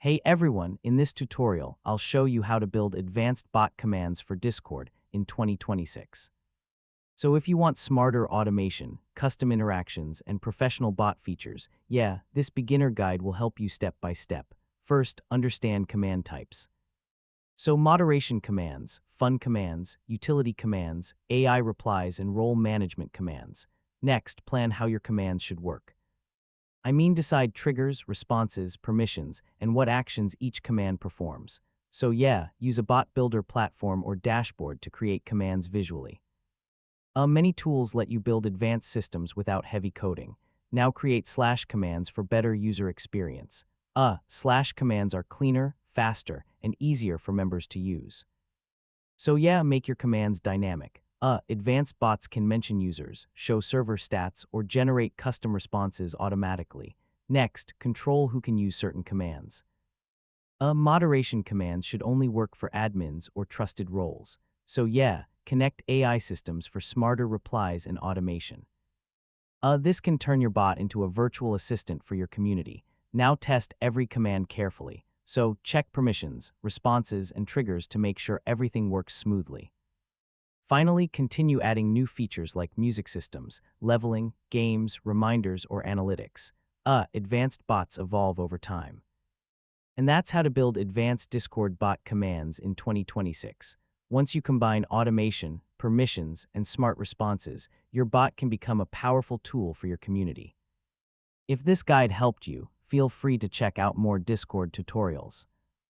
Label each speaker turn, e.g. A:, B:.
A: Hey everyone, in this tutorial, I'll show you how to build advanced bot commands for Discord in 2026. So if you want smarter automation, custom interactions, and professional bot features, this beginner guide will help you step by step. First, understand command types. So moderation commands, fun commands, utility commands, AI replies, and role management commands. Next, plan how your commands should work. Decide triggers, responses, permissions, and what actions each command performs. So use a bot builder platform or dashboard to create commands visually. Many tools let you build advanced systems without heavy coding. Now create slash commands for better user experience. Slash commands are cleaner, faster, and easier for members to use. So make your commands dynamic. Advanced bots can mention users, show server stats, or generate custom responses automatically. Next, control who can use certain commands. Moderation commands should only work for admins or trusted roles. So connect AI systems for smarter replies and automation. This can turn your bot into a virtual assistant for your community. Now test every command carefully. So check permissions, responses, and triggers to make sure everything works smoothly. Finally, continue adding new features like music systems, leveling, games, reminders, or analytics. Advanced bots evolve over time. And that's how to build advanced Discord bot commands in 2026. Once you combine automation, permissions, and smart responses, your bot can become a powerful tool for your community. If this guide helped you, feel free to check out more Discord tutorials.